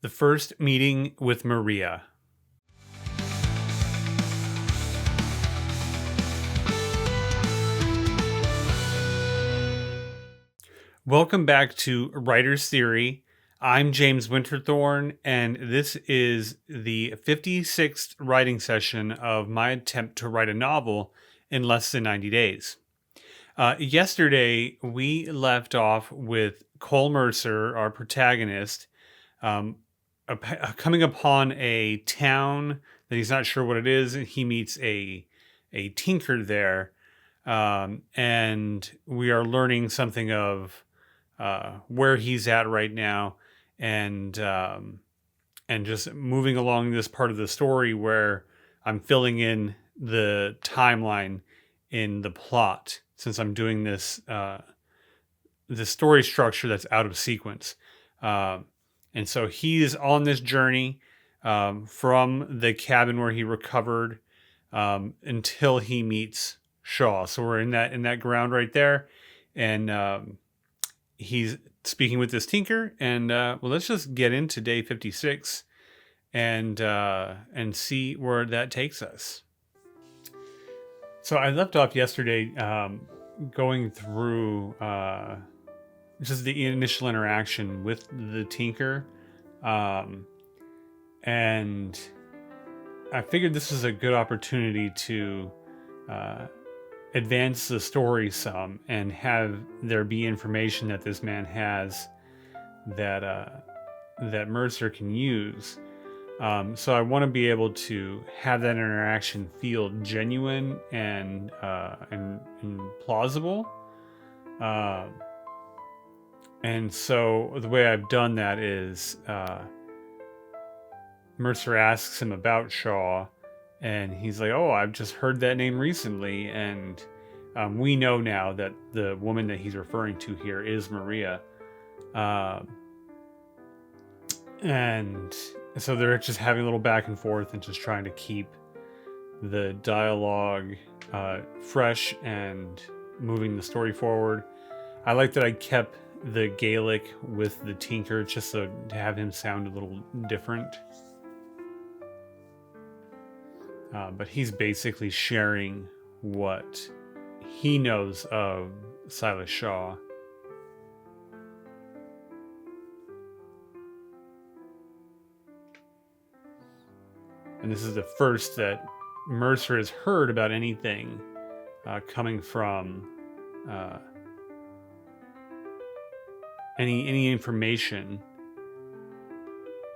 The first meeting with Maria. Welcome back to Writer's Theory. I'm James Winterthorn, and this is the 56th writing session of my attempt to write a novel in less than 90 days. Yesterday, we left off with Cole Mercer, our protagonist, coming upon a town that he's not sure what it is. He meets a tinker there, and we are learning something of where he's at right now, and just moving along this part of the story where I'm filling in the timeline in the plot, since I'm doing this the story structure that's out of sequence. And so he's on this journey from the cabin where he recovered until he meets Shaw. So we're in that ground right there, and he's speaking with this tinker. And well, let's just get into day 56 and see where that takes us. So I left off yesterday going through just the initial interaction with the tinker, and I figured this was a good opportunity to advance the story some and have there be information that this man has that Mercer can use. So I want to be able to have that interaction feel genuine and plausible. And so the way I've done that is Mercer asks him about Shaw, and he's like, "Oh, I've just heard that name recently," and we know now that the woman that he's referring to here is Maria. And so they're just having a little back and forth and just trying to keep the dialogue fresh and moving the story forward. I like that I kept the Gaelic with the tinker just so to have him sound a little different. But he's basically sharing what he knows of Silas Shaw. And this is the first that Mercer has heard about anything coming from any information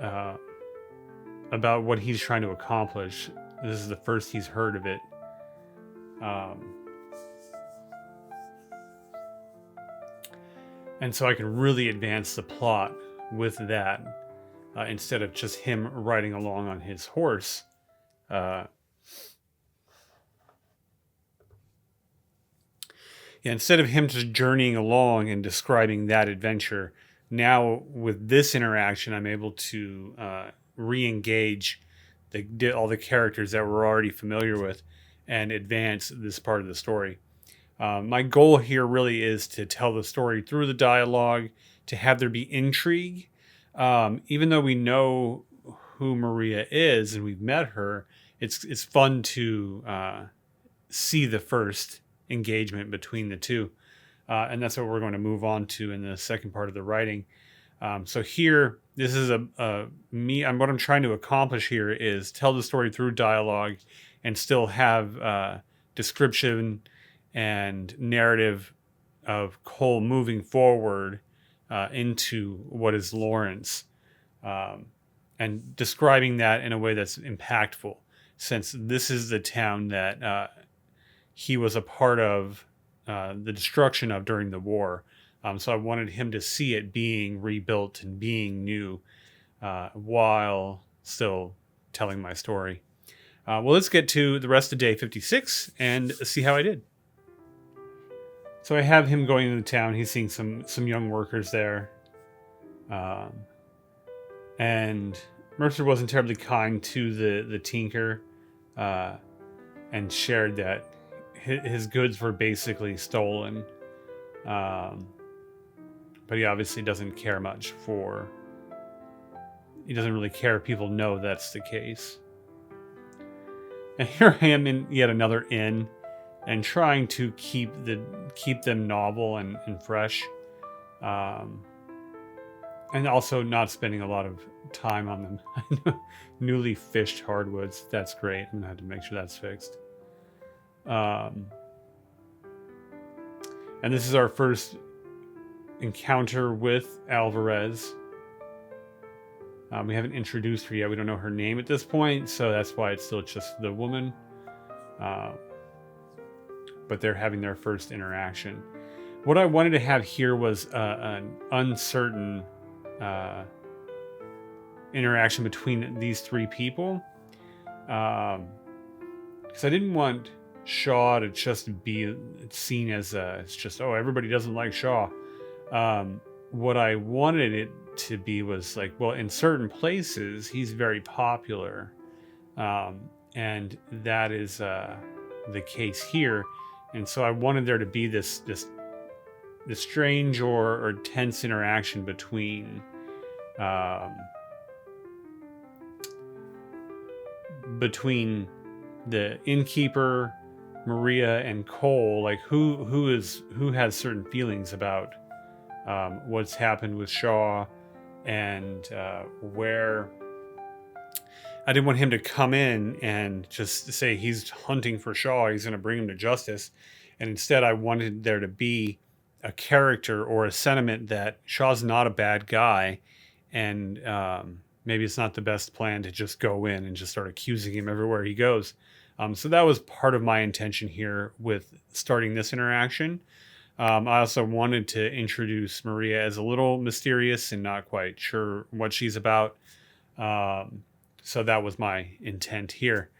about what he's trying to accomplish. This is the first he's heard of it. And so I can really advance the plot with that. Instead of just him riding along on his horse. Instead of him just journeying along and describing that adventure, now with this interaction, I'm able to re-engage all the characters that we're already familiar with and advance this part of the story. My goal here really is to tell the story through the dialogue, to have there be intrigue. Even though we know who Maria is and we've met her, it's fun to see the first engagement between the two. And that's what we're going to move on to in the second part of the writing. So here, this is what I'm trying to accomplish here is tell the story through dialogue and still have description and narrative of Cole moving forward into what is Lawrence, and describing that in a way that's impactful, since this is the town that he was a part of the destruction of during the war. So I wanted him to see it being rebuilt and being new while still telling my story. Well, let's get to the rest of day 56 and see how I did. So I have him going into town. He's seeing some young workers there. And Mercer wasn't terribly kind to the tinker and shared that his goods were basically stolen. But he obviously doesn't care much for he doesn't really care if people know that's the case. And here I am in yet another inn, and trying to keep them novel and fresh, and also not spending a lot of time on them. Newly fished hardwoods. That's great. I'm gonna have to make sure that's fixed. And this is our first encounter with Alvarez. We haven't introduced her yet. We don't know her name at this point, so that's why it's still just the woman. But they're having their first interaction. What I wanted to have here was an uncertain interaction between these three people. Because I didn't want Shaw to just be seen as it's just, oh, everybody doesn't like Shaw. What I wanted it to be was like, well, in certain places he's very popular, and that is the case here. And so I wanted there to be this strange or tense interaction between the innkeeper, Maria, and Cole. Like who has certain feelings about what's happened with Shaw, and where I didn't want him to come in and just say he's hunting for Shaw, he's going to bring him to justice. And instead I wanted there to be a character or a sentiment that Shaw's not a bad guy, and maybe it's not the best plan to just go in and just start accusing him everywhere he goes. So that was part of my intention here with starting this interaction. I also wanted to introduce Maria as a little mysterious and not quite sure what she's about. So that was my intent here.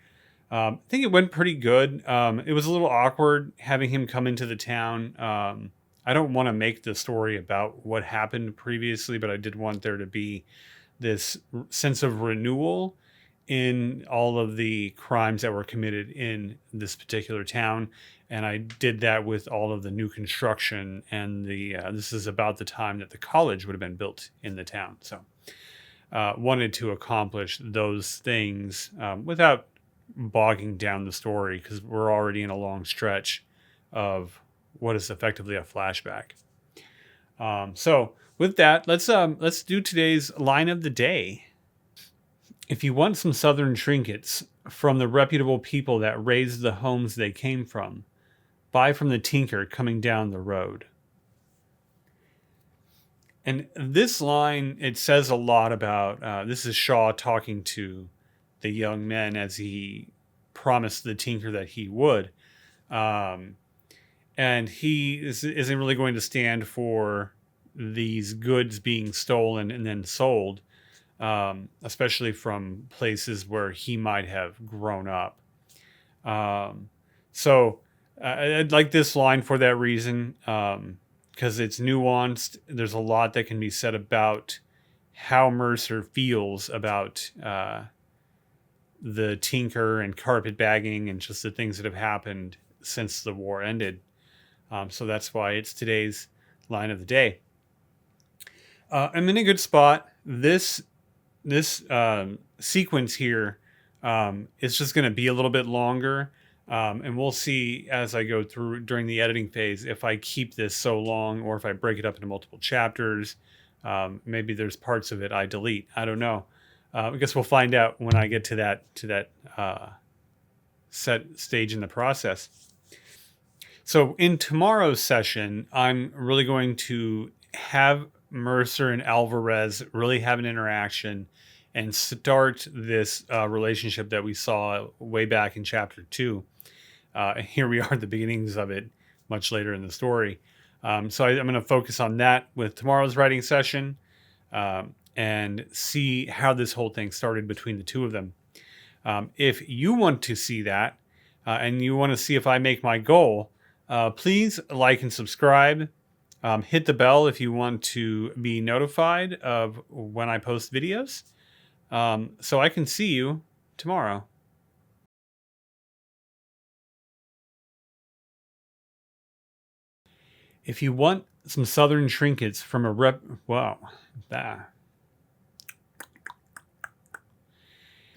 I think it went pretty good. It was a little awkward having him come into the town. I don't want to make the story about what happened previously, but I did want there to be this sense of renewal in all of the crimes that were committed in this particular town. And I did that with all of the new construction, and this is about the time that the college would have been built in the town. So wanted to accomplish those things without bogging down the story, because we're already in a long stretch of what is effectively a flashback. So with that, let's do today's line of the day. If you want some southern trinkets from the reputable people that raised the homes they came from, buy from the tinker coming down the road. And this line, it says a lot about, this is Shaw talking to the young men as he promised the tinker that he would. And he isn't really going to stand for these goods being stolen and then sold, especially from places where he might have grown up. So I'd like this line for that reason, because it's nuanced. There's a lot that can be said about how Mercer feels about the tinker and carpetbagging and just the things that have happened since the war ended. So that's why it's today's line of the day. I'm in a good spot. This sequence here is just going to be a little bit longer. And we'll see as I go through during the editing phase if I keep this so long or if I break it up into multiple chapters. Maybe there's parts of it I delete. I don't know. I guess we'll find out when I get to that set stage in the process. So in tomorrow's session, I'm really going to have Mercer and Alvarez really have an interaction and start this relationship that we saw way back in chapter 2. Here we are at the beginnings of it much later in the story. So I'm going to focus on that with tomorrow's writing session and see how this whole thing started between the two of them. If you want to see that and you want to see if I make my goal, please like and subscribe. Hit the bell if you want to be notified of when I post videos. So I can see you tomorrow. If you want some southern trinkets from a